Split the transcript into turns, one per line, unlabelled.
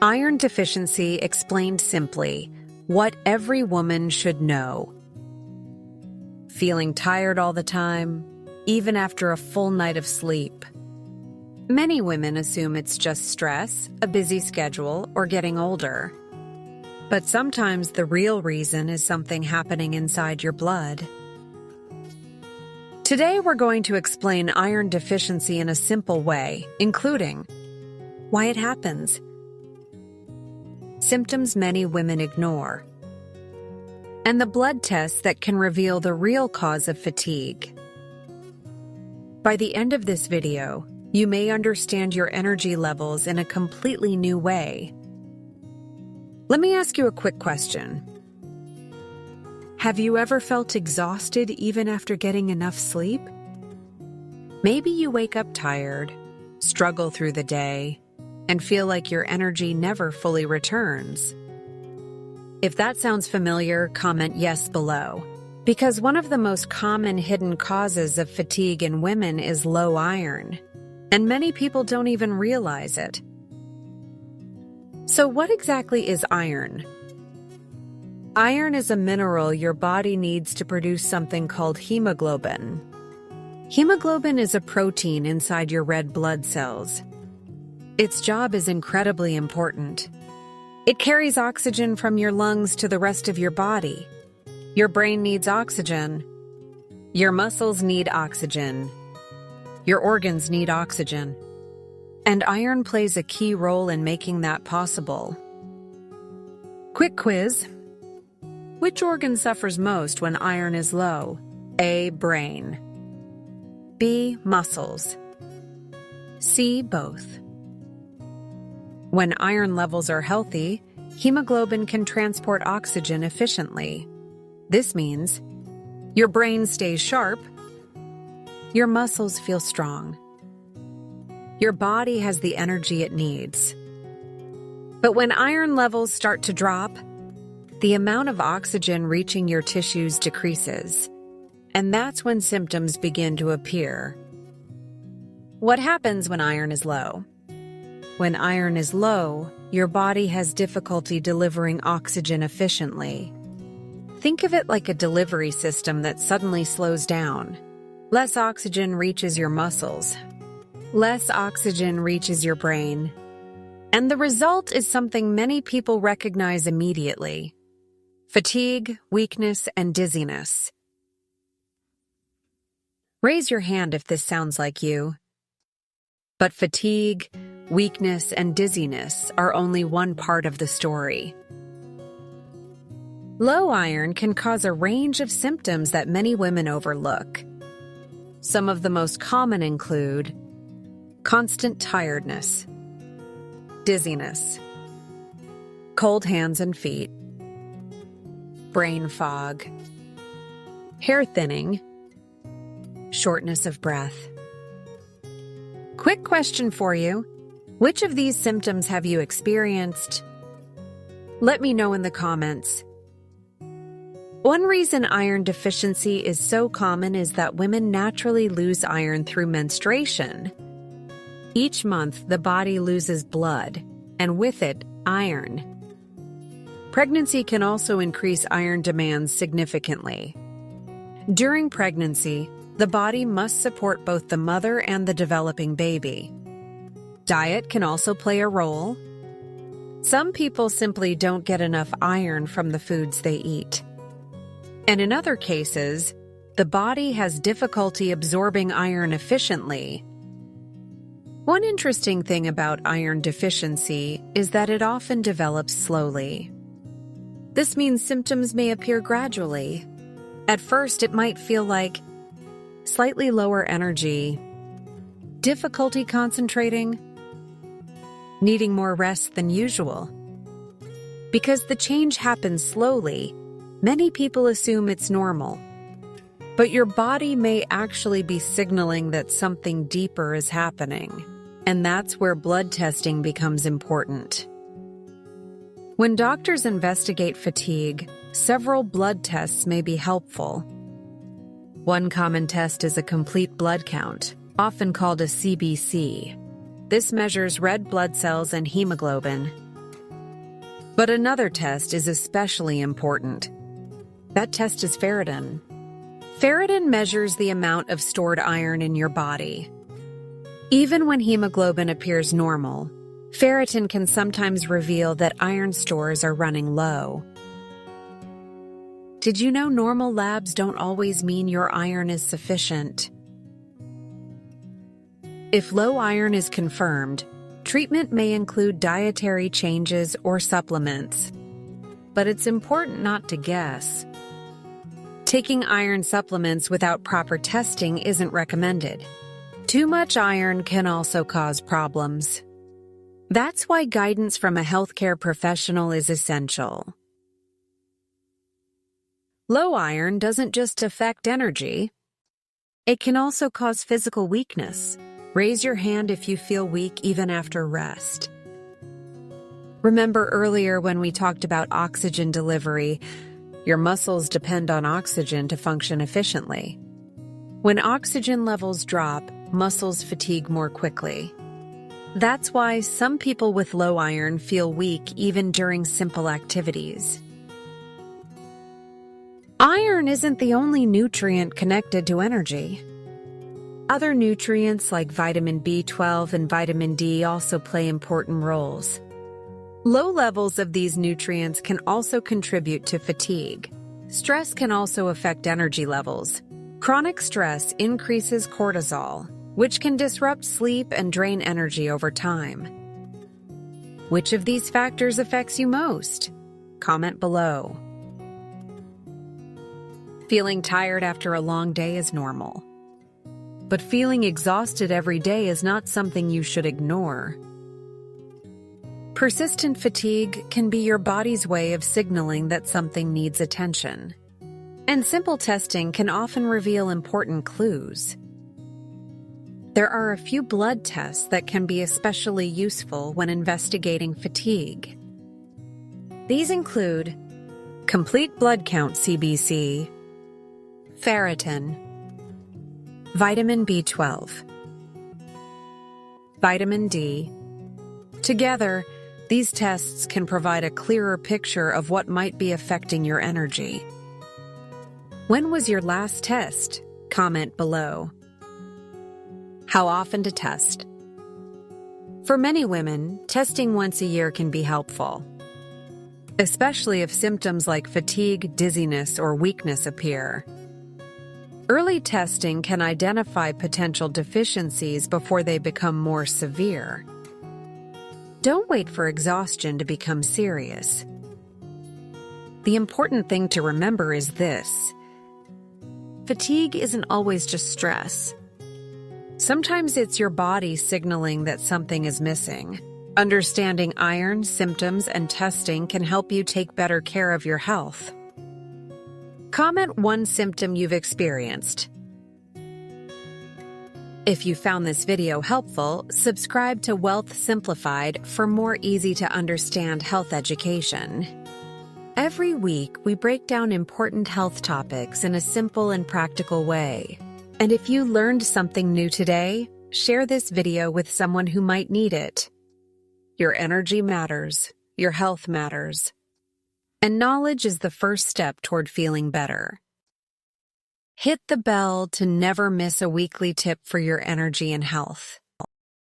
Iron deficiency explained simply, what every woman should know. Feeling tired all the time, even after a full night of sleep. Many women assume it's just stress, a busy schedule, or getting older. But sometimes the real reason is something happening inside your blood. Today we're going to explain iron deficiency in a simple way, including why it happens, symptoms many women ignore, and the blood tests that can reveal the real cause of fatigue. By the end of this video, you may understand your energy levels in a completely new way. Let me ask you a quick question. Have you ever felt exhausted even after getting enough sleep? Maybe you wake up tired, struggle through the day, and feel like your energy never fully returns. If that sounds familiar, comment yes below. Because one of the most common hidden causes of fatigue in women is low iron, and many people don't even realize it. So what exactly is iron? Iron is a mineral your body needs to produce something called hemoglobin. Hemoglobin is a protein inside your red blood cells. Its job is incredibly important. It carries oxygen from your lungs to the rest of your body. Your brain needs oxygen. Your muscles need oxygen. Your organs need oxygen. And iron plays a key role in making that possible. Quick quiz. Which organ suffers most when iron is low? A. Brain. B. Muscles. C. Both. When iron levels are healthy, hemoglobin can transport oxygen efficiently. This means your brain stays sharp, your muscles feel strong, your body has the energy it needs. But when iron levels start to drop, the amount of oxygen reaching your tissues decreases, and that's when symptoms begin to appear. What happens when iron is low? When iron is low, your body has difficulty delivering oxygen efficiently. Think of it like a delivery system that suddenly slows down. Less oxygen reaches your muscles. Less oxygen reaches your brain. And the result is something many people recognize immediately: fatigue, weakness, and dizziness. Raise your hand if this sounds like you. But fatigue, weakness, and dizziness are only one part of the story. Low iron can cause a range of symptoms that many women overlook. Some of the most common include constant tiredness, dizziness, cold hands and feet, brain fog, hair thinning, shortness of breath. Quick question for you. Which of these symptoms have you experienced? Let me know in the comments. One reason iron deficiency is so common is that women naturally lose iron through menstruation. Each month, the body loses blood, and with it, iron. Pregnancy can also increase iron demands significantly. During pregnancy, the body must support both the mother and the developing baby. Diet can also play a role. Some people simply don't get enough iron from the foods they eat. And in other cases, the body has difficulty absorbing iron efficiently. One interesting thing about iron deficiency is that it often develops slowly. This means symptoms may appear gradually. At first, it might feel like slightly lower energy, difficulty concentrating, needing more rest than usual. Because the change happens slowly, many people assume it's normal. But your body may actually be signaling that something deeper is happening, and that's where blood testing becomes important. When doctors investigate fatigue, several blood tests may be helpful. One common test is a complete blood count, often called a CBC. This measures red blood cells and hemoglobin. But another test is especially important. That test is ferritin. Ferritin measures the amount of stored iron in your body. Even when hemoglobin appears normal, ferritin can sometimes reveal that iron stores are running low. Did you know normal labs don't always mean your iron is sufficient? If low iron is confirmed, treatment may include dietary changes or supplements. But it's important not to guess. Taking iron supplements without proper testing isn't recommended. Too much iron can also cause problems. That's why guidance from a healthcare professional is essential. Low iron doesn't just affect energy. It can also cause physical weakness. Raise your hand if you feel weak even after rest. Remember earlier when we talked about oxygen delivery, your muscles depend on oxygen to function efficiently. When oxygen levels drop, muscles fatigue more quickly. That's why some people with low iron feel weak even during simple activities. Iron isn't the only nutrient connected to energy. Other nutrients like vitamin B12 and vitamin D also play important roles. Low levels of these nutrients can also contribute to fatigue. Stress can also affect energy levels. Chronic stress increases cortisol, which can disrupt sleep and drain energy over time. Which of these factors affects you most? Comment below. Feeling tired after a long day is normal. But feeling exhausted every day is not something you should ignore. Persistent fatigue can be your body's way of signaling that something needs attention. And simple testing can often reveal important clues. There are a few blood tests that can be especially useful when investigating fatigue. These include complete blood count (CBC), ferritin, vitamin B12, vitamin D. Together, these tests can provide a clearer picture of what might be affecting your energy. When was your last test? Comment below. How often to test? For many women, testing once a year can be helpful, especially if symptoms like fatigue, dizziness, or weakness appear. Early testing can identify potential deficiencies before they become more severe. Don't wait for exhaustion to become serious. The important thing to remember is this: fatigue isn't always just stress. Sometimes it's your body signaling that something is missing. Understanding iron, symptoms, and testing can help you take better care of your health. Comment one symptom you've experienced. If you found this video helpful, subscribe to Wellth Simplified for more easy-to-understand health education. Every week, we break down important health topics in a simple and practical way. And if you learned something new today, share this video with someone who might need it. Your energy matters. Your health matters. And knowledge is the first step toward feeling better. Hit the bell to never miss a weekly tip for your energy and health.